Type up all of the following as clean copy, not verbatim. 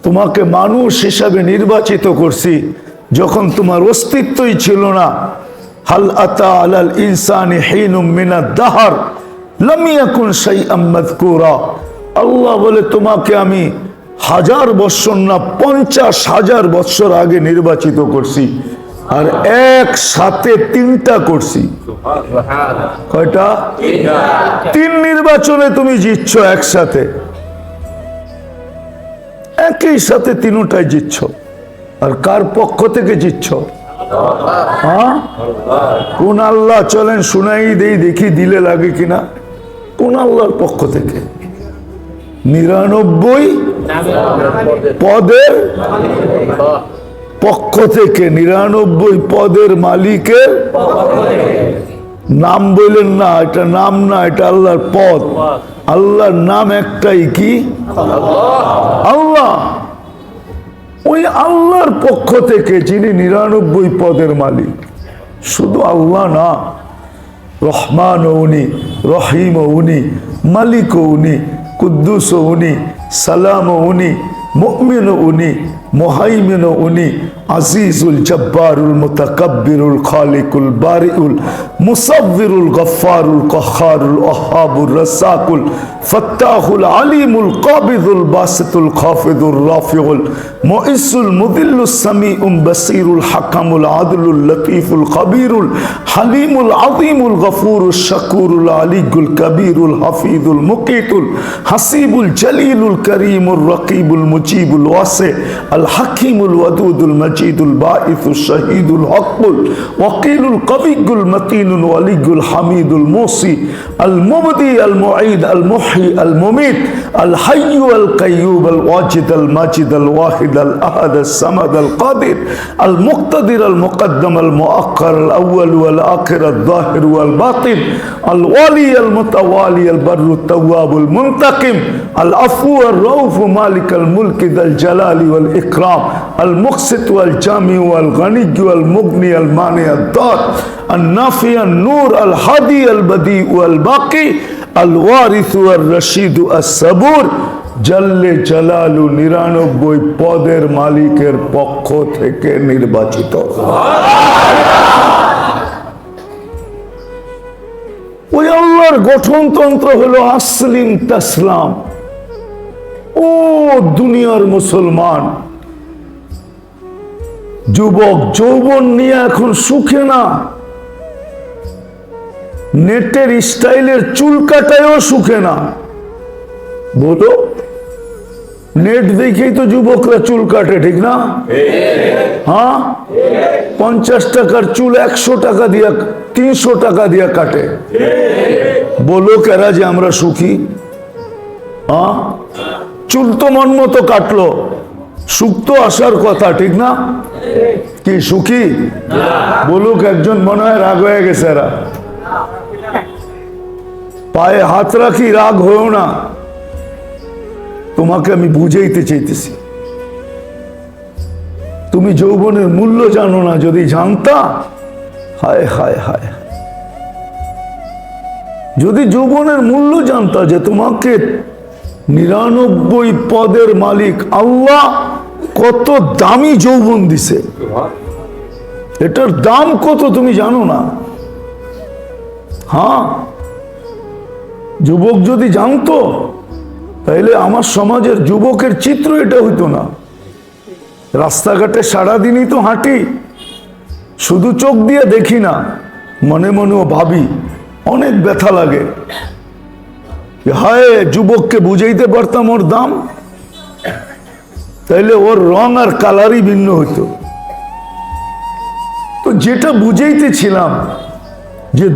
তোমাকে মানুষ হিসাবে নির্বাচিত করছি যখন তোমার অস্তিত্বই ছিল না। হাল আতা আলাল ইনসানি হিনুম মিনাদ দাহর লাম ইয়াকুন শাইআম মাযকুরা। আল্লাহ বলে তোমাকে আমি 1000 বৎসর না 50,000 বৎসর আগে নির্বাচিত করছি, আর একসাথে 3টা করছি। কয়টা? 3 নির্বাচনে তুমি জিতছো একসাথে, একই সাথে 3টাই জিতছ। আর কার পক্ষ থেকে জিতছ? হ্যাঁ, কোন আল্লাহ? চলেন শুনাই দেই, দেখি দিলে লাগে কিনা। কোন আল্লাহর পক্ষ থেকে? 99 পদের পক্ষ থেকে, 99 পদের মালিকের নাম বললেন না, এটা নাম না, এটা আল্লাহর পদ। আল্লাহর নাম একটাই, কি? আল্লাহ। ওই আল্লাহর পক্ষ থেকে যিনি 99 পদের মালিক, শুধু আল্লাহ না, রহমান উনি, রহিম উনি, মালিক উনি, কুদ্দুস উনি, সালাম উনি, মুমিন উনি, মুহাইমিন উনি, আজিজুল জব্বারুল মুতাকাব্বিরুল খালিকুল বারিউল মুসাব্বিরুল গফফারুল কহ্হারুল ওয়াহ্হাবুর রাসাকুল ফাত্তাহুল আলিমুল কাবিদুল বাসিতুল খাফিদুর রাফিউল মুইসুল মুদিল্লুস সামিউম বাসিরুল হাকামুল আদলুল লতীফুল খবীরুল হালিমুল আযীমুল গফুরুশ শাকুরুল আলিয়ুল কবীরুল হাফিজুল মুকিতুল হাসিবুল জলিলুল করিমুর রকিবুল মুজিবুল ওয়াসি আল হাকিমুল ওয়াদুদুল মজিদুল বাঈসুশ শাহীদুল হকুল ওয়াকিলুল কবিয়ুল মতিনুল ওয়ালিয়ুল হামিদুল মুসি আল মুবদি আল মুঈদ আল মুহয়ি আল মুমীত আল হাইয়্যু আল কাইয়্যুম আল ওয়াজিদ আল মাজিদ আল ওয়াহিদ আল আহাদ আল সামাদ আল কাদির আল মুক্তাদির আল মুকদ্দম আল মুআক্খার আল আউয়াল ওয়াল আখির আল যাহির ওয়াল বাতিন আল ওয়ালি আল মুতাওয়ালি আল বাররু তাওয়াবুল মুনতাকিম আল আফু আর রাউফ মালিক আল মুলক যাল জালালি ওয়াল ইকরাম আল মুকসিত ওয়াল জামি ওয়াল গনি ওয়াল মুগনি আল মানি আল দার আল নাফি আল নূর আল হাদি আল বদি ওয়াল বাকি আল ওয়ারিস ওয়াল রশিদ আস সাবুর জাল্লে জালালু 99 পদের মালিকের পক্ষ থেকে নির্বাচিত। ওই আল্লাহর গঠনতন্ত্র হলো আসলিম তাসলাম। ও দুনিয়ার মুসলমান, যুবক যৌবন নিয়ে এখন সুখে না, নেটের স্টাইলের চুল কাটায়ও সুখে না। বলো, নেট দেখেই তো যুবকরা চুল কাটে, ঠিক না? হ্যাঁ, 50 টাকার চুল 100 টাকা দিয়া, 300 টাকা দিয়া কাটে। বলো কেরা যে আমরা সুখী? হ্যাঁ, চুল তো মন মতো কাটলো, সুখ তো আসার কথা, ঠিক না? কি সুখী? বলুক একজন, মনে হয় রাগ হয়ে গেছে। এরা পায়ে হাত রাখি, রাগ হয়েও না, তোমাকে আমি বুঝাইতে চাইতেছি। তুমি যৌবনের মূল্য জানো না, যদি জানতা, হায় হায় হায়, যদি যৌবনের মূল্য জানতা যে তোমাকে 99 পদের মালিক আল্লাহ কত দামি যৌবন দিছে, এটার দাম কত তুমি জানো না। হ্যাঁ, যুবক যদি জানতো, তাইলে আমার সমাজের যুবকের চিত্র এটা হইতো না। রাস্তাঘাটে সারাদিনই তো হাঁটি, শুধু চোখ দিয়ে দেখি না, মনে মনেও ভাবি, অনেক ব্যথা লাগে। হায়, যুবককে বুঝাইতে পারতাম ওর দাম, তাইলে ওর রং আর কালারই ভিন্ন হইতো। তো যেটা বুঝাইতেছিলাম যে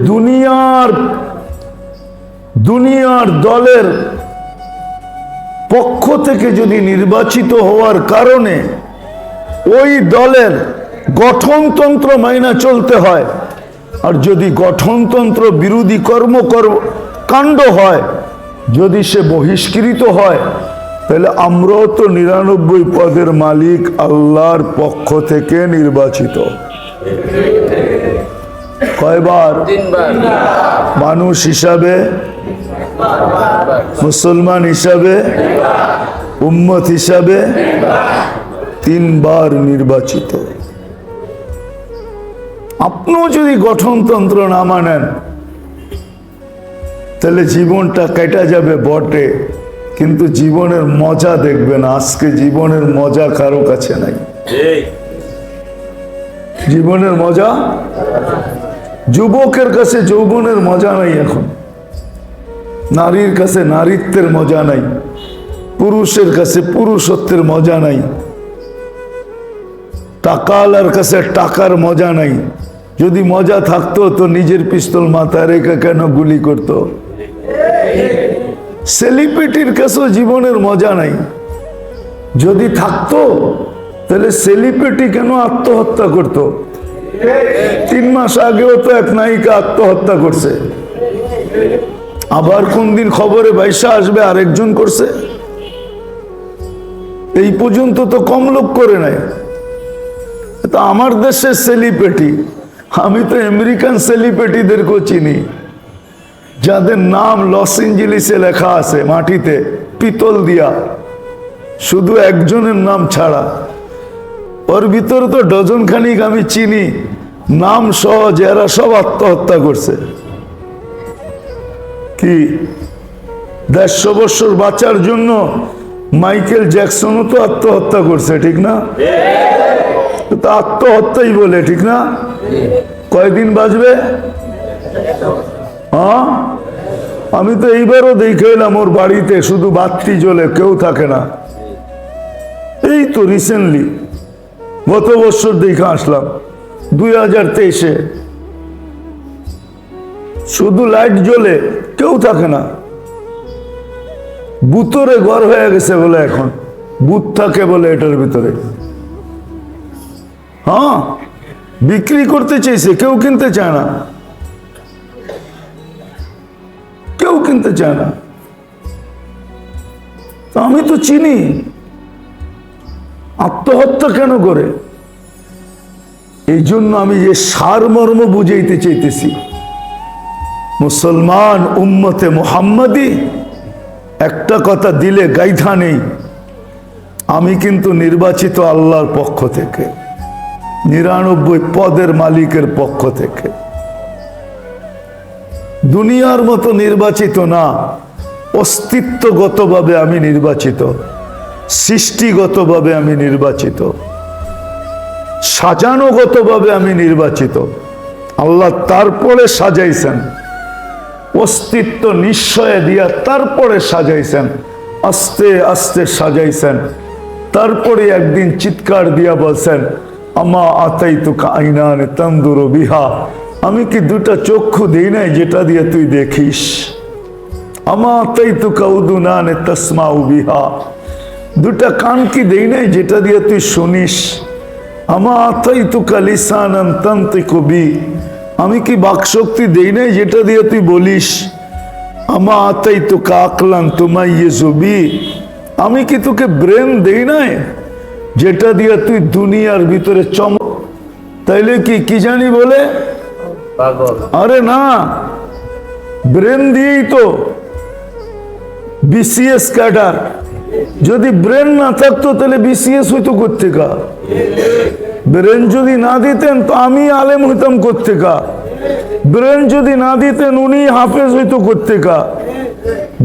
দুনিয়ার দলের পক্ষ থেকে যদি নির্বাচিত হওয়ার কারণে ওই দলের গঠনতন্ত্র মাইনা চলতে হয়, আর যদি গঠনতন্ত্র বিরোধী কাণ্ড হয়, যদি সে বহিষ্কৃত হয়, তাহলে আমরাও তো 99 পদের মালিক আল্লাহর পক্ষ থেকে নির্বাচিত। কয়বার? 3 বার। মানুষ হিসাবে, মুসলমান হিসাবে, উম্মত হিসাবে 3 বার নির্বাচিত। আপনিও যদি গঠনতন্ত্র না মানেন তাহলে জীবনটা কেটে যাবে বটে, কিন্তু জীবনের মজা দেখবেন। আজকে জীবনের মজা কারো কাছে নাই। জীবনের মজা, যুবকের কাছে যৌবনের মজা নাই, এখন নারীর কাছে নারীত্বের মজা নাই, পুরুষের কাছে পুরুষত্বের মজা নাই, টাকাওয়ালার কাছে টাকার মজা নাই। যদি মজা থাকতো তো নিজের পিস্তল মাথায় রেখে কেন গুলি করত? সেলিব্রিটির কাছেও জীবনের মজা নাই। যদি থাকতো তাহলে সেলিব্রিটি কেন আত্মহত্যা করত? 3 মাস আগেও তো এক নায়িকা আত্মহত্যা করছে, আবার কোন দিন খবরে বাইসা আসবে আরেকজন করছে। এই পর্যন্ত তো কম লোক করে নাই। তো আমার দেশের সেলিব্রিটি, আমি তো আমেরিকান সেলিব্রিটিদেরকেও চিনি, যাদের নাম লস এঞ্জেলিসে লেখা আছে মাটিতে পিতল দিয়া, শুধু একজনের নাম ছাড়া। ওর ভিতরে তো ডজন খানিক আমি চিনি, নাম সহজ, এরা সব আত্মহত্যা করছে। কি 150 বছর বাঁচার জন্য মাইকেল জ্যাকসনও তো আত্মহত্যা করছে, ঠিক না? তো আত্মহত্যাই বলে, ঠিক না? কয়দিন বাঁচবে? হ্যাঁ, আমি তো এইবারও দেখে এলাম ওর বাড়িতে শুধু বাতি জ্বলে, কেউ থাকে না। এই তো রিসেন্টলি গত বছর দেখে আসলাম 2023-এ, শুধু লাইট জ্বলে, কেউ থাকে না। ভূতরে ঘর হয়ে গেছে বলে, এখন ভূত থাকে বলে এটার ভিতরে। হ্যাঁ, বিক্রি করতে চাইছে, কেউ কিনতে চায় না, কেউ কিনতে চায় না। তো আমি তো চিনি, আত্মহত্যা কেন করে? এই জন্য আমি যে সারমর্ম বুঝাইতে চাইতেছি, মুসলমান উম্মতে মুহাম্মাদি একটা কথা দিলে গাইধা নেই, আমি কিন্তু নির্বাচিত আল্লাহর পক্ষ থেকে, 99 পদের মালিকের পক্ষ থেকে। দুনিয়ার মতো নির্বাচিত না, অস্তিত্বগতভাবে আমি নির্বাচিত, সৃষ্টিগতভাবে আমি নির্বাচিত, সাজানোগতভাবে আমি নির্বাচিত। আল্লাহ তারপরে সাজাইছেন, অস্তিত্ব নিশ্চয় দিয়া তারপরে সাজাইছেন, আস্তে আস্তে সাজাইছেন। তারপরে একদিন চিৎকার দিয়া বলছেন, আমা আতাইতুকা আইনান তানদুরু বিহা, আমি কি 2টা চক্ষু দেই নাই যেটা দিয়ে তুই দেখিস? আমা আতাইতুকা উদুনান তাসমাউ বিহা, 2টা কান কি দেই নাই যেটা দিয়ে তুই শুনিস? আমা আতাইতুকা লিসানান তানতিকু বি, আমি কি বাকশক্তি দেই নাই যেটা দিয়ে তুই বলিস? আমা আতাইতুকা আকলান তুমাইয়িজু বি, আমি কি তোকে ব্রেন দেই নাই যেটা দিয়ে তুই দুনিয়ার ভিতরে চমক? তাইলে কি জানি বলে? আরে না, ব্রেন দিয়েই তো বিসিএস ক্যাডার। যদি ব্রেন না থাকতো তাহলে বিসিএস হইতো কোত্থেকা? ব্রেন যদি না দিতেন তো আমি আলেম হইতাম কোত্থেকা? ব্রেন যদি না দিতেন উনি হাফেজ হইতো কোত্থেকা?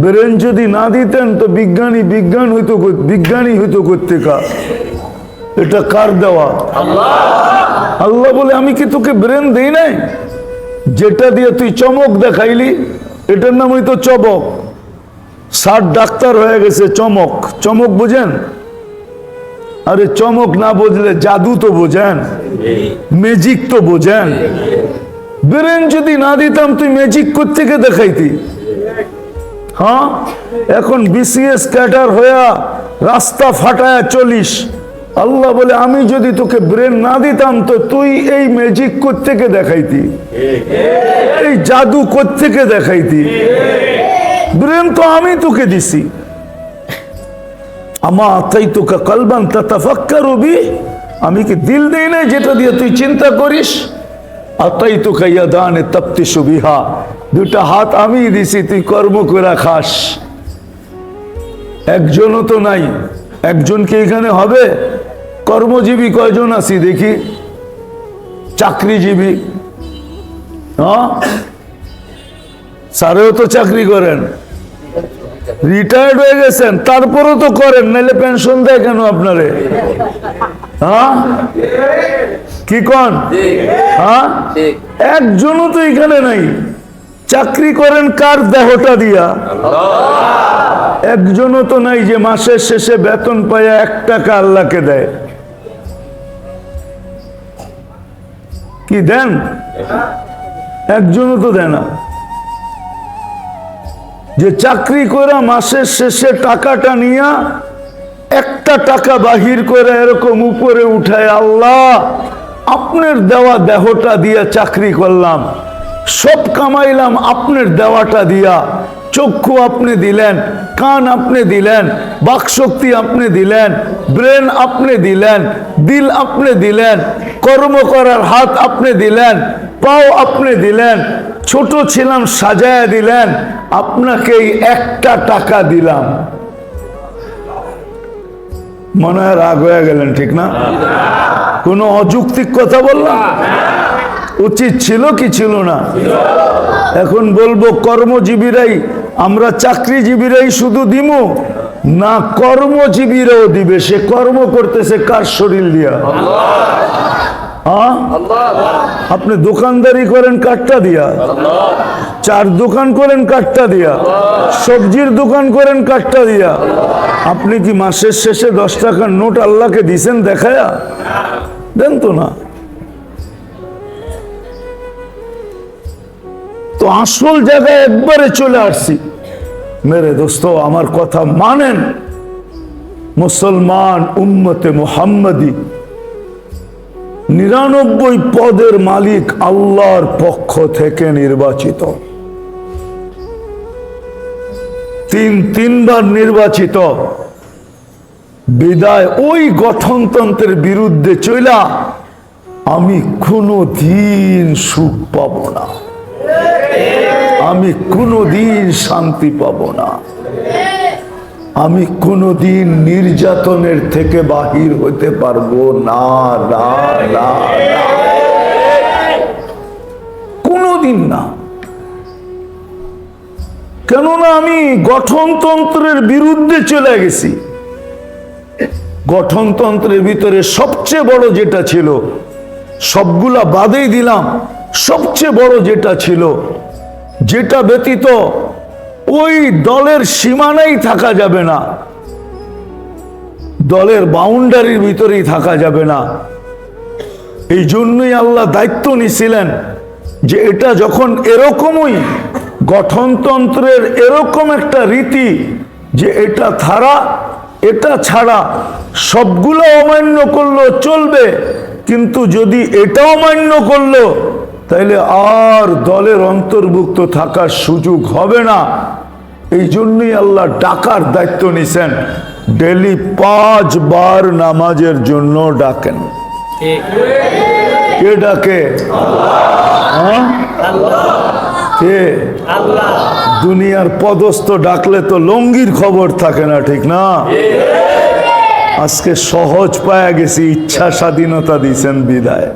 ব্রেন যদি না দিতেন তো বিজ্ঞানী হইতো কোত্থেকা? এটা কার দেওয়া? আল্লাহ বলে, আমি কি তোকে ব্রেন দেই নাই যেটা দিয়ে তুই চমক দেখাইলি? এটার নাম হইতো চমক। 60 ডাক্তার হয়ে গেছে চমক। চমক বোঝেন? আরে চমক না বুঝলে জাদু তো বোঝেন, ম্যাজিক তো বোঝেন। ব্রেন যদি না দিতাম তুই ম্যাজিক কোত্থেকে দেখাইতি? হ্যাঁ, এখন বিসিএস ক্যাডার হইয়া রাস্তা ফাটায়া চলিস। আল্লাহ বলে, আমি যদি তোকে ব্রেন না দিতাম তো তুই এই ম্যাজিক কোত্থেকে দেখাইতি? এই জাদু কোত্থেকে দেখাইতি? ব্রেন তো আমি তোকে দিছি। আমা আতাইতুকা কলবান তাতাফাক্কারু বি, আমি কি দিল দেই নাই যেটা দিয়ে তুই চিন্তা করিস? আতাইতুকা ইয়াদান তাফতিশু বিহা, 2টা হাত আমি দিছি, তুই কর্ম করে খাস। একজনও তো নাই। একজন কি এখানে হবে? কর্মজীবী কয়জন আছি দেখি? চাকরিজীবী? হ্যাঁ, স্যারেও তো চাকরি করেন, রিটায়ার্ড হয়ে গেছেন, তারপরও তো করেন, নাহলে পেনশন দেয় কেন আপনারে? হ্যাঁ, কি কন? হ্যাঁ, একজনও তো এখানে নাই। চাকরি করেন কার দেহটা দিয়া? একজনও তো নাই যে মাসের শেষে বেতন পায়া 1 টাকা আল্লাহকে দেয়। কি দেন? একজনও তো দেয় না। যে চাকরি করে মাসের শেষে টাকাটা নিয়া 1টা টাকা বাহির করে এরকম উপরে উঠায়, আল্লাহ আপনার দেওয়া দেহটা দিয়া চাকরি করলাম, সব কামাইলাম আপনার দেওয়াটা দিয়া। চক্ষু আপনি দিলেন, কান আপনি দিলেন, বাকশক্তি আপনি দিলেন, ব্রেন আপনি দিলেন, দিল আপনি দিলেন, কর্ম করার হাত আপনি দিলেন, পাও আপনি দিলেন, ছোট ছিলাম সাজায়া দিলেন, আপনাকেই 1টা টাকা দিলাম। মনে হয় রাগ হয়ে গেলেন, ঠিক না? কোনো অযৌক্তিক কথা বললাম? উচিত ছিল কি ছিল না? এখন বলবো কর্মজীবীরাই, আমরা চাকরিজীবীরাই শুধু দিমু না, কর্মজীবীরাও দিবে। সে কর্ম করতেছে কার শরীর দিয়া? আপনি দোকানদারি করেন কাঠটা দিয়া, চার দোকান করেন কাঠটা দিয়া, সবজির দোকান করেন কাঠটা দিয়া। আপনি কি মাসের শেষে 10 টাকার নোট আল্লাহকে দিছেন দেখায়া? দেন তো না। তো আসল জায়গায় একবারে চলে আসছি। মেরে দোস্ত, আমার কথা মানেন। মুসলমান উম্মতে মুহাম্মদী 99 পদের মালিক আল্লাহর পক্ষ থেকে নির্বাচিত, তিনবার নির্বাচিত। বিদায় ওই গঠনতন্ত্রের বিরুদ্ধে চইলা আমি কোনোদিন সুখ পাব না, আমি কোনোদিন শান্তি পাব না, আমি কোনোদিন নির্যাতনের থেকে বাহির হতে পারবো না, না, না, কোনোদিন না। কেননা আমি গঠনতন্ত্রের বিরুদ্ধে চলে গেছি। গঠনতন্ত্রের ভিতরে সবচেয়ে বড় যেটা ছিল, সবগুলা বাদেই দিলাম, সবচেয়ে বড় যেটা ছিল, যেটা ব্যতীত ওই দলের সীমানাই থাকা যাবে না, দলের বাউন্ডারির ভিতরেই থাকা যাবে না। এই জন্যই আল্লাহ দায়িত্ব নিয়েছিলেন যে এটা যখন এরকমই গঠনতন্ত্রের এরকম একটা রীতি যে এটা ছাড়া সবগুলো অমান্য করলো চলবে, কিন্তু যদি এটা অমান্য করলো তাহলে আর দলের অন্তর্ভুক্ত থাকার সুযোগ হবে না। এই জন্যই আল্লাহ ডাকার দায়িত্ব নিছেন। ডেলি 5 বার নামাজের জন্য ডাকেন। কে ডাকে? কে? দুনিয়ার পদস্থ ডাকলে তো লঙ্গির খবর থাকে না, ঠিক না? আজকে সহজ পায়া গেছি, ইচ্ছা স্বাধীনতা দিয়েছেন বিদায়।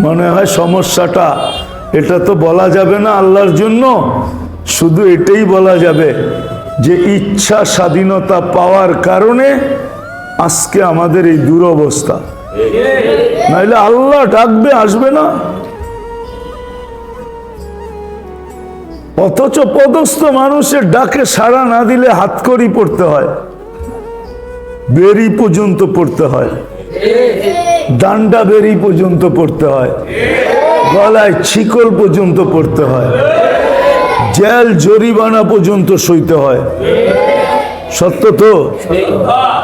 মনে হয় সমস্যাটা এটা তো বলা যাবে না আল্লাহর জন্য, শুধু এটাই বলা যাবে যে ইচ্ছা স্বাধীনতা পাওয়ার কারণে আজকে আমাদের এই দুরবস্থা। নাইলে আল্লাহ ডাকবে, আসবে না। অথচ পদস্থ মানুষের ডাকে সাড়া না দিলে হাতকড়ি পড়তে হয়, বেরি পর্যন্ত পড়তে হয়, ডান্ডা বেরি পর্যন্ত পড়তে হয়, গলায় শিকল পর্যন্ত পড়তে হয়, জেল জরিমানা পর্যন্ত সইতে হয়। সত্য তো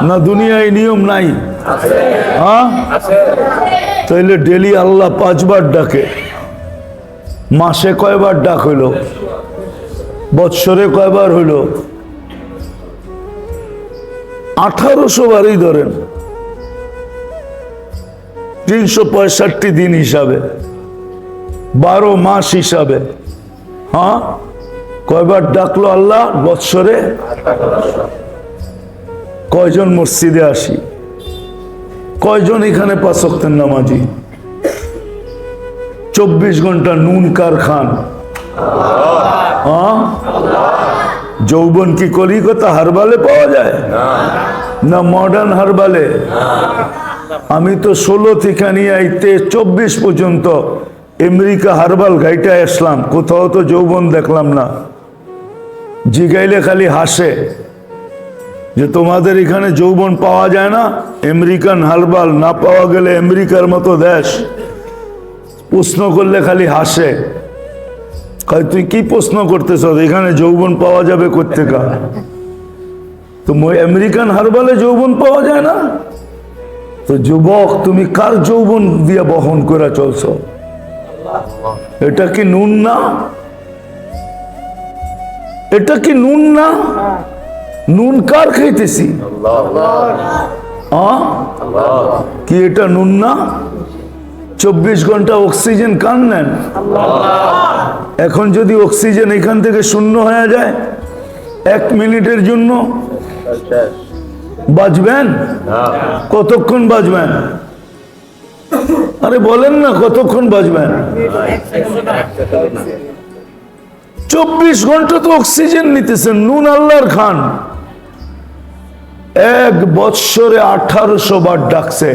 না? দুনিয়ায় নিয়ম নাই? হ্যাঁ, তাইলে ডেলি আল্লাহ 5 বার ডাকে। মাসে কয়বার ডাক হইল? বৎসরে কয়বার হইল? 1800 বারই ধরেন, 365 দিন হিসাবে, 12 মাস হিসাবে। হ্যাঁ, কয়বার ডাকলো আল্লাহ বৎসরে? কয়জন মসজিদে আসি? কয়জন এখানে 5 ওয়াক্তের নামাজি? 24 ঘন্টা নুন কার খান? যৌবন কি কলিকতা হারবালে পাওয়া যায় না মডার্ন হারবালে? আমি তো 16 থেকে নিয়ে আইতে 24 পর্যন্ত আমেরিকা হারবাল গাইটা আসলাম, কোথাও তো যৌবন দেখলাম না। জিগাইলে খালি হাসে যে তোমাদের এখানে যৌবন পাওয়া যায় না, আমেরিকান হারবাল না পাওয়া গেলে আমেরিকার মতো দেশ। প্রশ্ন করলে খালি হাসে, কয় তুই কি প্রশ্ন করতেছ, এখানে যৌবন পাওয়া যাবে কোত্থেকা? তো আমেরিকান হারবালে যৌবন পাওয়া যায় না? তো যুবক, তুমি কার যৌবন দিয়ে বহন করে চলছ? এটা কি নুন না? এটা কি নুন না? নুন কার খাইতেছি? কি এটা নুন না? 24 ঘন্টা অক্সিজেন কার নেন? এখন যদি অক্সিজেন এখান থেকে শূন্য হয়ে যায় 1 মিনিটের জন্য, বাঁচবেন? কতক্ষণ বাঁচবেন? আরে বলেন না, কতক্ষণ বাঁচবেন? 24 ঘন্টা তো অক্সিজেন নিতেছেন, নুন আল্লাহর খান। 1 বৎসরে 1800 বার ডাকছে।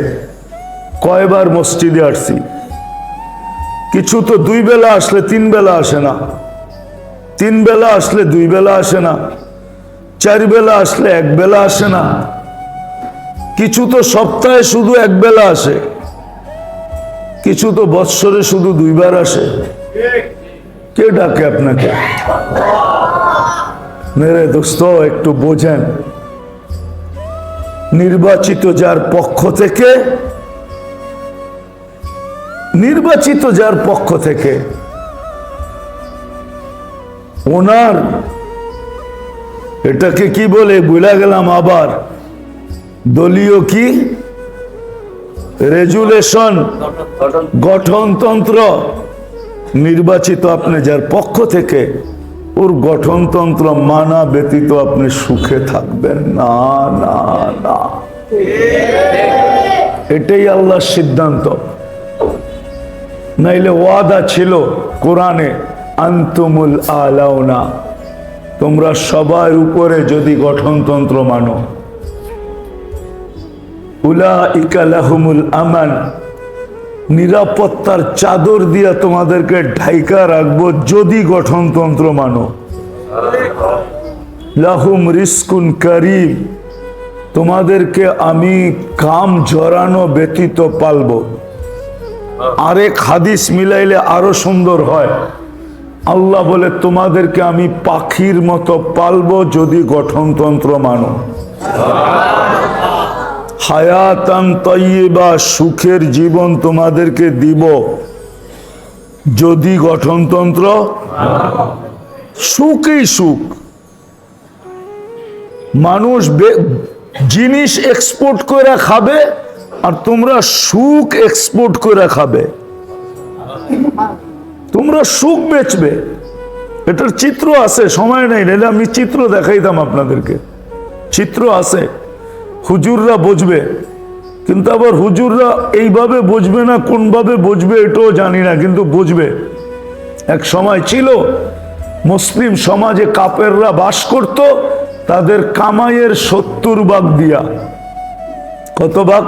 কয়বার মসজিদে আসছি? কিছু তো 2 বেলা আসলে 3 বেলা আসে না, 3 বেলা আসলে 2 বেলা আসে না, 4 বেলা আসলে 1 বেলা আসে না, কিছু তো সপ্তাহে শুধু 1 বেলা আসে, কিছু তো বৎসরে শুধু 2 বার আসে। কে ডাকে আপনাকে? মেরে দোস্ত, একটু বোঝেন, নির্বাচিত যার পক্ষ থেকে, নির্বাচিত যার পক্ষ থেকে ওনার এটাকে কি বলে ভুলে গেলাম আবার, দলীয় কি রেজুলেশন, গঠনতন্ত্র। নির্বাচিত আপনি যার পক্ষ থেকে, ওর গঠনতন্ত্র মানা ব্যতীত আপনি সুখে থাকবেন না, না না। এটাই আল্লাহর সিদ্ধান্ত। নাইলে ওয়াদা ছিল কোরআনে, আনতুমুল আলাউনা, তোমরা সবার উপরে যদি গঠনতন্ত্র মানো। উলাইকা লাহুমুল আমান, নিরাপত্তার চাদর দিয়া তোমাদেরকে ঢাইকা রাখবো যদি গঠনতন্ত্র মানো। লাহুম রিজকুন কারীম, তোমাদেরকে আমি কাম জড়ানো ব্যতীত পালবো। আরেক হাদিস মিলাইলে আরো সুন্দর হয়, আল্লাহ বলে তোমাদেরকে আমি পাখির মতো পালবো যদি গঠনতন্ত্র মানো। হায়াতান তাইয়্যিবা, সুখের জীবন তোমাদেরকে দিব যদি গঠনতন্ত্র। সুখই সুখ। মানুষ জিনিস এক্সপোর্ট করে খাবে আর তোমরা সুখ এক্সপোর্ট করে খাবে। তোমরা সুখ বেচবে। এটার চিত্র আছে, সময় নেই, নাহলে আমি চিত্র দেখাইতাম আপনাদেরকে। চিত্র আছে, হুজুররা বুঝবে, কিন্তু আবার হুজুররা এইভাবে বুঝবে না, কোনভাবে বুঝবে এটাও জানি না, কিন্তু বুঝবে। এক সময় ছিল মুসলিম সমাজে কাফেররা বাস করত, তাদের কামাইয়ের 70 ভাগ দিয়া। কত ভাগ?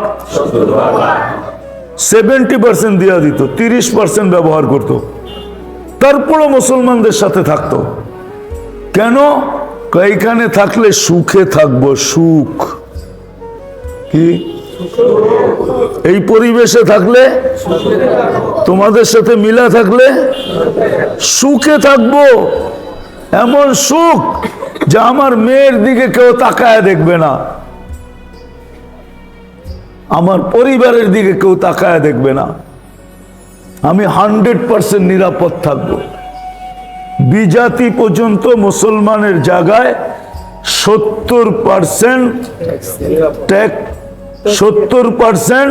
70% দিয়া দিত, 30% ব্যবহার করত। তারপরও মুসলমানদের সাথে থাকতো। কেন? এইখানে থাকলে সুখে থাকবো। সুখ কি? এই পরিবেশে থাকলে, তোমাদের সাথে মিলা থাকলে সুখে থাকবো। এমন সুখ যে আমার মেয়ের দিকে কেউ তাকায় দেখবে না, আমার পরিবারের দিকে কেউ তাকায় দেখবে না। আমি 100% নিরাপদ থাকবো। বিজাতি পর্যন্ত মুসলমানের জায়গায় 70% ট্যাক্স 70%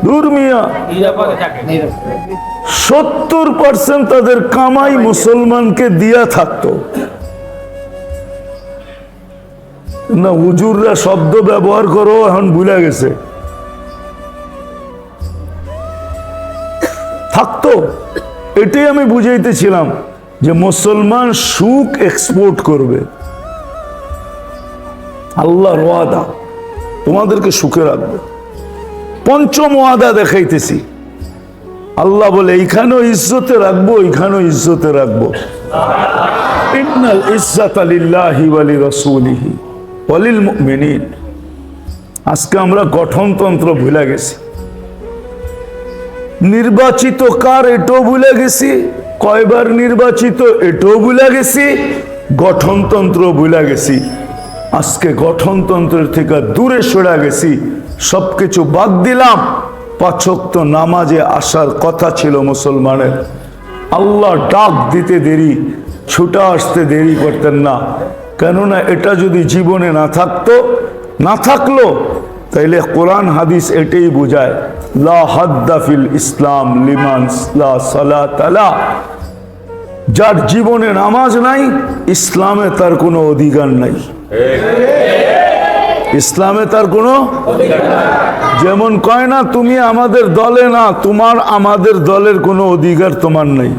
দূর মিয়া, 70% তাদের কামাই মুসলমানকে দিয়া থাকতো না। হুজুররা শব্দ ব্যবহার করো এখন ভুলে গেছে, থাকতো। এটাই আমি বুঝাইতেছিলাম যে মুসলমান সুখ এক্সপোর্ট করবে। আল্লাহর ওয়াদা তোমাদেরকে সুখে রাখবে। পঞ্চম ওয়াদা দেখাইতেছি। আল্লাহ বলে এইখানেও ইজ্জতে রাখবো, এইখানেও ইজ্জতে রাখবো। ইন্নাল ইজ্জাতা লিল্লাহি ওয়া লিরাসূলিহি ওয়া লিল মুমিনিন। আজকে আমরা গঠনতন্ত্র ভুলে গেছি, নির্বাচিত কার এটাও ভুলে গেছি, কয়বার নির্বাচিত এটাও ভুলে গেছি, গঠনতন্ত্র ভুলে গেছি। আজকে গঠনতন্ত্রের থেকে দূরে সরে গেছি, সবকিছু বাদ দিলাম। 5 ওয়াক্ত নামাজে আসার কথা ছিল মুসলমানের। আল্লাহ ডাক দিতে দেরি, ছুটে আসতে দেরি করতেন না। কেননা এটা যদি জীবনে না থাকলো তাইলে কোরআন হাদিস এটাই বোঝায়, লা হাদ্দা ফিল ইসলাম লিমান লা সালাতা লা। যার জীবনে নামাজ নাই, ইসলামে তার কোনো অধিকার নাই। ইসলামে তার কোনো যেমন কয় না তুমি আমাদের দলে না, তোমার আমাদের দলের কোনো অধিকার তোমার নাই।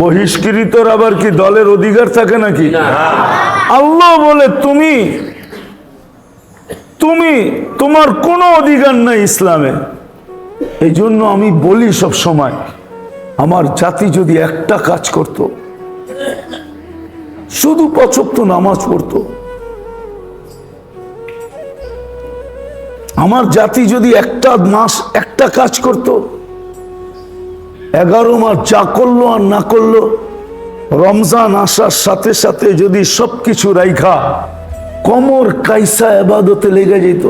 বহিষ্কৃতর আবার কি দলের অধিকার থাকে নাকি? আল্লাহ বলে তুমি তোমার কোনো অধিকার নাই ইসলামে। এই জন্য আমি বলি সব সময়, আমার জাতি যদি একটা কাজ করত, শুধু 5 ওয়াক্ত নামাজ পড়তো, আমার জাতি যদি একটা মাস একটা কাজ করত, 11 মাস যা করলো আর না করলো, রমজান আসার সাথে সাথে যদি সবকিছু রাইখা কোমর কাইসা ইবাদতে লেগে যেত,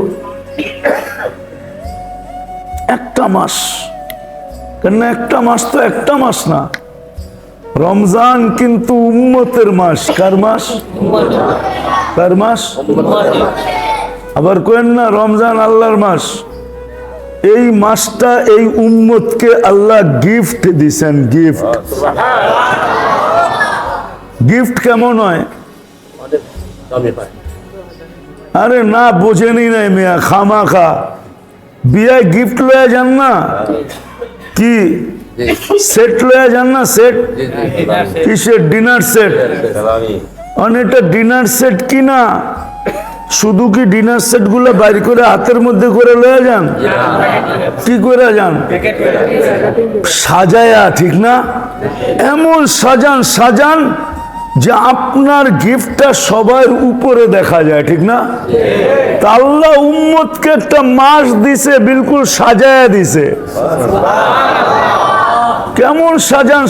একটা মাস। কেন একটা মাস তো একটা মাস না, রমজান কিন্তু উম্মতের মাস। কার মাস? কার মাস? আবার কেন না রমজান আল্লাহর মাস। এই মাসটা এই উম্মতকে আল্লাহ গিফট দিছেন। গিফট কেমন হয়? আরে না বোঝেনি নাই মিয়া, খামাখা বিয়ায় গিফট লয়ে যান না, কি সেট লয়ে যান না? সেট কিসের? Dinner set. অনেকটা ডিনার সেট কিনা শুধু কি ডিনার সেট গুলো বাইর করে হাতের মধ্যে করে লয়ে যান? কি করে যান? সাজায়া, ঠিক না? এমন সাজান যে আপনার গিফটটা সবার উপরে দেখা যায়, ঠিক না? তা আল্লাহ উম্মতকে একটা মাস দিছে, বিলকুল সাজায়া দিছে। কেমন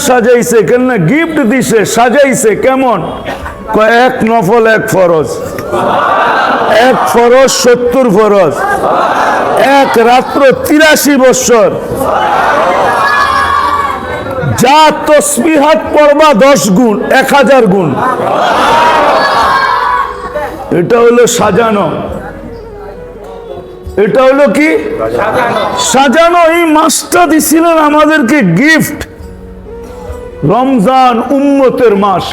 সাজাইছে? কেন গিফট দিছে, সাজাইছে কেমন? এক নফল, এক ফরজ। 1 ফরজ 70 ফরজ, 1 রাত্র 83 বৎসর। যা তসবিহাত পড়বা 10 গুণ, 1000 গুণ। এটা হলো সাজানো। এটা হলো কি সাজানো। এই মাসটা দিছিলেন আমাদেরকে গিফট। রমজান উম্মতের মাস।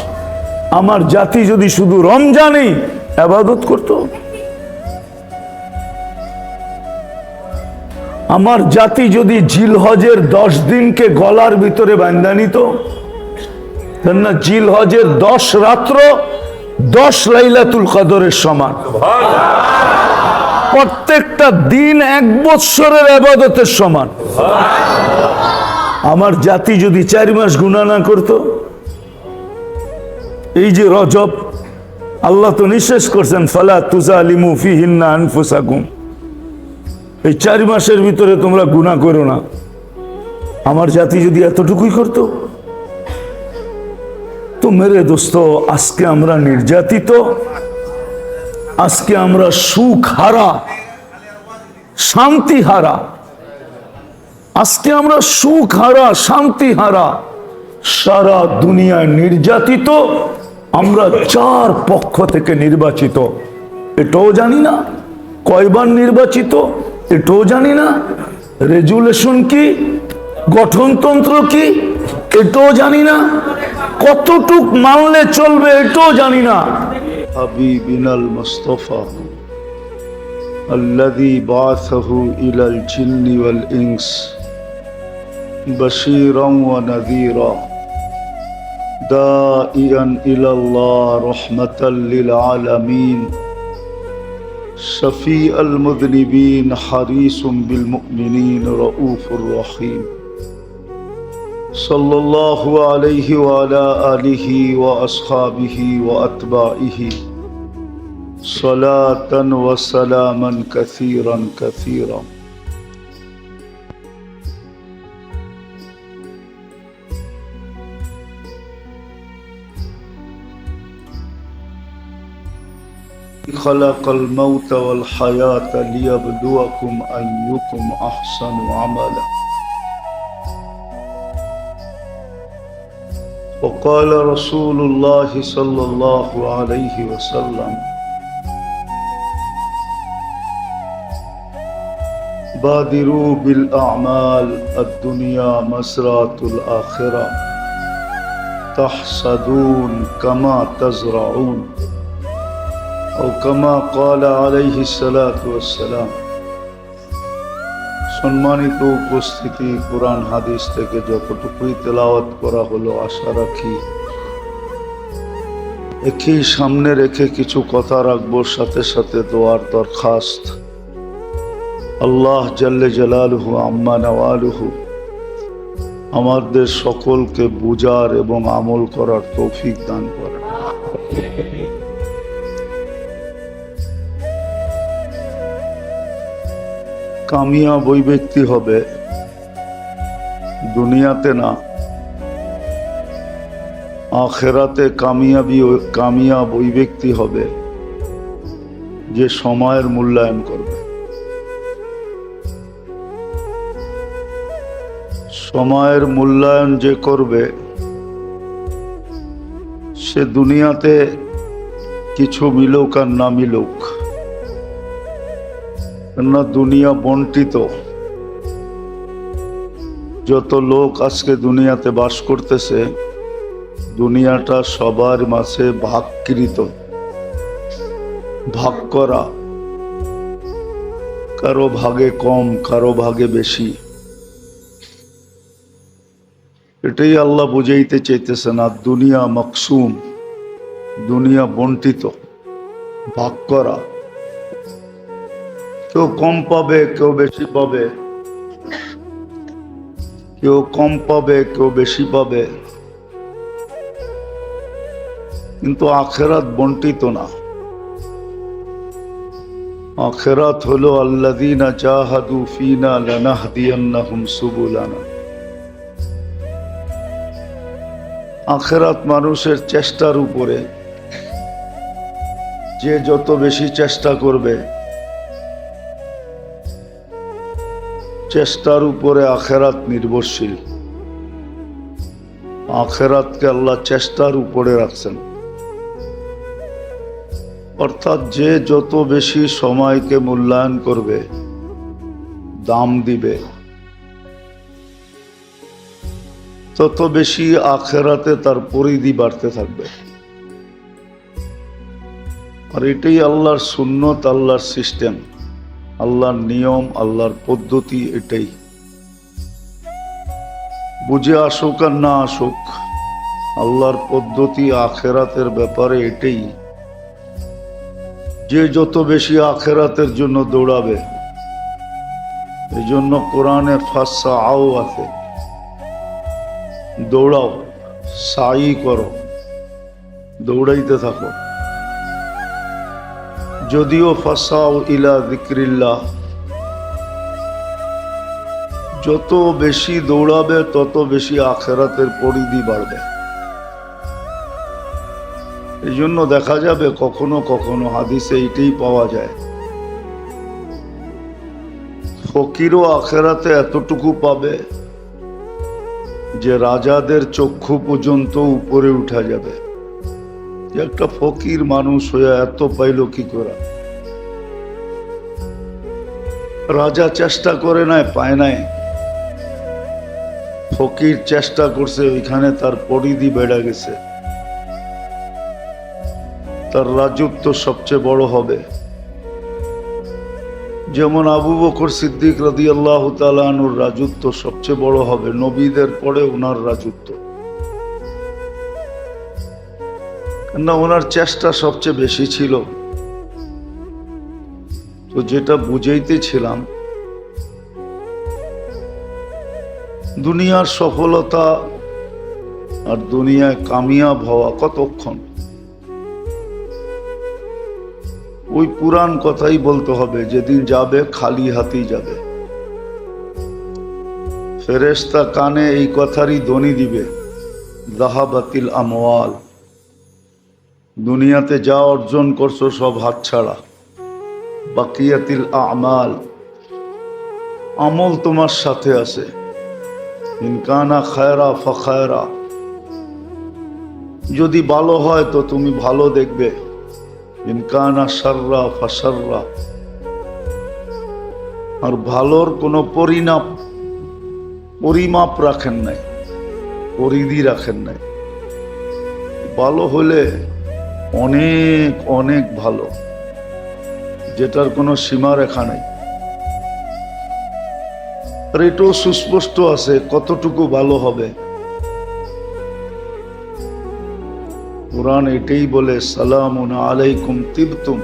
আমার জাতি যদি শুধু রমজানেই ইবাদত করত, আমার জাতি যদি জিলহজের 10 দিনকে গলার ভিতরে বাঁধা নিত, না জিলহজের 10 রাত্র 10 লাইলাতুল কদরের সমান। প্রত্যেকটা দিন 1 বৎসরের ইবাদতের সমান। আমার জাতি যদি 4 মাস গুনাহ না করত, এই যে রজব, আল্লাহ তো নিষেধ করছেন, ফালা তুজালিমু ফিহিন্না আনফুসাকুম, এই 4 মাসের ভিতরে তোমরা গুনাহ করো না। আমার জাতি যদি এতটুকুই করত, তো মেরে দোস্ত আজকে আমরা নির্যাতিত, আজকে আমরা সুখ হারা, শান্তি হারা, আজকে আমরা সুখ হারা, শান্তি হারা, সারা দুনিয়ায় নির্যাতিত। আমরা 4 পক্ষ থেকে নির্বাচিত, এটাও জানি না। কয়বার নির্বাচিত এটাও জানি না, রেজুলেশন কি, গঠনতন্ত্র কি এটাও জানি না, কতটুক মানলে চলবে এটাও জানি না। হাবিবিনাল মুস্তাফা الذي بعثه إلى الجن والإنس بشيرا ونذيرا داعيا إلى الله رحمة للعالمين شفيع المذنبين حريص بالمؤمنين رؤوف رحيم صلى الله عليه وعلى آله وأصحابه وأتباعه صلاة وسلاما كثيرا كثيرا. خلق الموت والحياة ليبلوكم أيكم أحسن عملا. وقال رسول الله صلى الله عليه وسلم بادروا بالأعمال الدنيا مسرات الآخرة تحصدون كما تزرعون أو كما قال عليه الصلاة والسلام. সম্মানিত উপস্থিতি, কুরআন হাদিস থেকে যতটুকুই তেলাওয়াত করা হলো আশা রাখি একই সামনে রেখে কিছু কথা রাখবো, সাথে সাথে দোয়ার দরখাস্ত। আল্লাহ জাল্লে জালালুহু আম্মা নওয়ালুহু আমাদের সকলকে বুঝার এবং আমল করার তৌফিক দান করেন। কামিয়াব ওই ব্যক্তি হবে, দুনিয়াতে না আখিরাতে কামিয়াব ওই ব্যক্তি হবে যে সময়ের মূল্যায়ন করবে। সময়ের মূল্যায়ন যে করবে সে দুনিয়াতে কিছু মিলুক আর না মিলুক, না দুনিয়া বন্টিত। যত লোক আজকে দুনিয়াতে বাস করতেছে, দুনিয়াটা সবার মাঝে ভাগকৃত, ভাগ করা, কারো ভাগে কম কারো ভাগে বেশি। এটাই আল্লাহ বুঝাইতে চাইতেছেন, আর দুনিয়া মকসুম, দুনিয়া বন্টিত, ভাগ করা। কেউ কম পাবে কেউ বেশি পাবে, কেউ কম পাবে কেউ বেশি পাবে, কিন্তু আখিরাত বন্টিত না। আখিরাত হলো আল্লাযীনা জাহাদু ফীনা লানাহদিয়ান্নাহুম সুবুলানা। আখিরাত মানুষের চেষ্টার উপরে, যে যত বেশি চেষ্টা করবে চেষ্টার উপরে আখিরাত নির্ভরশীল। আখিরাতকে আল্লাহ চেষ্টার উপরে রাখছেন, অর্থাৎ যে যত বেশি সময়কে মূল্যায়ন করবে, দাম দিবে, তত বেশি আখিরাতে তার পরিধি বাড়তে থাকবে। আর এটাই আল্লাহর সুন্নত, আল্লাহর সিস্টেম, আল্লাহর নিয়ম, আল্লাহর পদ্ধতি। এটাই বুঝে আসুক আর না আসুক, আল্লাহর পদ্ধতি আখিরাতের ব্যাপারে এটাই। যে যত বেশি আখিরাতের জন্য দৌড়াবে, এই জন্য কোরআনে ফাসআউ আছে, দৌড়াও, সাই করো, দৌড়াইতে থাকো। যদিও ফাসাউ ইলা যিকরিল্লাহ, যত বেশি দৌড়াবে তত বেশি আখিরাতের পরিধি বাড়বে। এই জন্য দেখা যাবে কখনো কখনো হাদিসে এইটাই পাওয়া যায়, ফকিরও আখিরাতে এতটুকু পাবে যে রাজাদের চক্ষু পর্যন্ত উপরে উঠা যাবে। একটা ফকির মানুষ হয়ে এত পাইল কি করে? রাজা চেষ্টা করে নাই, পায় নাই। ফকির চেষ্টা করছে, ওইখানে তার পরিধি বেড়ে গেছে, তার রাজত্ব সবচেয়ে বড় হবে। যেমন আবু বকর সিদ্দিক রাদিয়াল্লাহু তাআলা আনহুর রাজত্ব সবচেয়ে বড় হবে, নবীদের পরে ওনার রাজত্ব, না ওনার চেষ্টা সবচেয়ে বেশি ছিল। তো যেটা বুঝাইতেছিলাম, দুনিয়ার সফলতা আর দুনিয়ায় কামিয়াব হওয়া কতক্ষণ, ওই পুরাণ কথাই বলতে হবে, যেদিন যাবে খালি হাতেই যাবে। ফেরেশতা কানে এই কথারই ধ্বনি দিবে, যাহাবাতিল আমওয়াল, দুনিয়াতে যা অর্জন করছো সব হাতছাড়া। বাকিয়াতিল আমাল, আমল তোমার সাথে আছে। ইনকানা খায়রা ফাখায়রা, যদি ভালো হয় তো তুমি ভালো দেখবে, ইনকানা শাররা ফাশাররা, আর ভালোর কোনো পরিমাপ রাখেন নাই, পরিধি রাখেন নাই। ভালো হলে অনেক অনেক ভালো, যেটার কোনো সীমারেখা নেই। আর এটাও সুস্পষ্ট আছে কতটুকু ভালো হবে। কুরআন এটাই বলে, সালামুন আলাইকুম তিবতুম,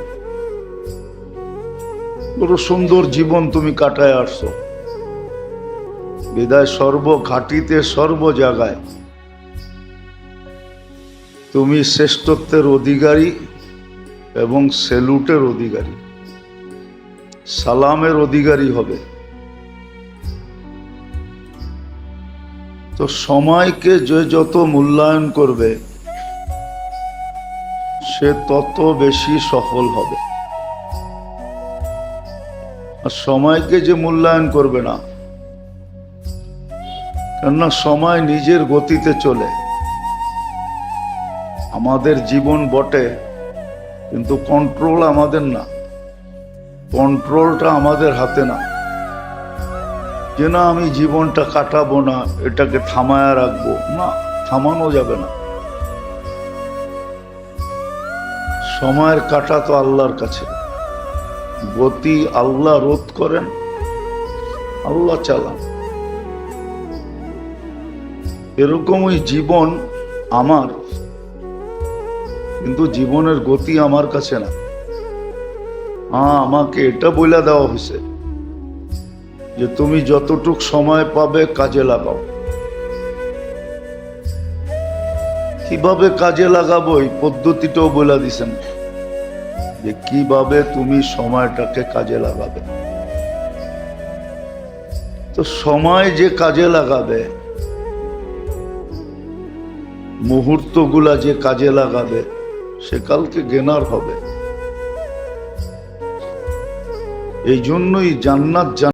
বড় সুন্দর জীবন তুমি কাটায় আসছো। বিদায় সর্বঘাটিতে সর্ব জায়গায় তুমি শ্রেষ্ঠত্বের অধিকারী এবং সেলুটের অধিকারী, সালামের অধিকারী হবে। তো সময়কে যে যত মূল্যায়ন করবে সে তত বেশি সফল হবে, আর সময়কে যে মূল্যায়ন করবে না, কেননা সময় নিজের গতিতে চলে। আমাদের জীবন বটে, কিন্তু কন্ট্রোল আমাদের না, কন্ট্রোলটা আমাদের হাতে না। যে না আমি জীবনটা কাটাবো না, এটাকে থামায়া রাখবো না, থামানো যাবে না। সময়ের কাটা তো আল্লাহর কাছে, গতি আল্লাহ রোধ করেন, আল্লাহ চালান। এরকমই জীবন আমার, কিন্তু জীবনের গতি আমার কাছে না। আমাকে এটা বলে দেওয়া হয়েছে যে তুমি যতটুক সময় পাবে কাজে লাগাও। কিভাবে কাজে লাগাবো এই পদ্ধতিটাও বলে দিছেন, যে কিভাবে তুমি সময়টাকে কাজে লাগাবে। তো সময় যে কাজে লাগাবে, মুহূর্তগুলা যে কাজে লাগাবে, সে কালকে গেনার হবে। এই জন্যই জান্নাত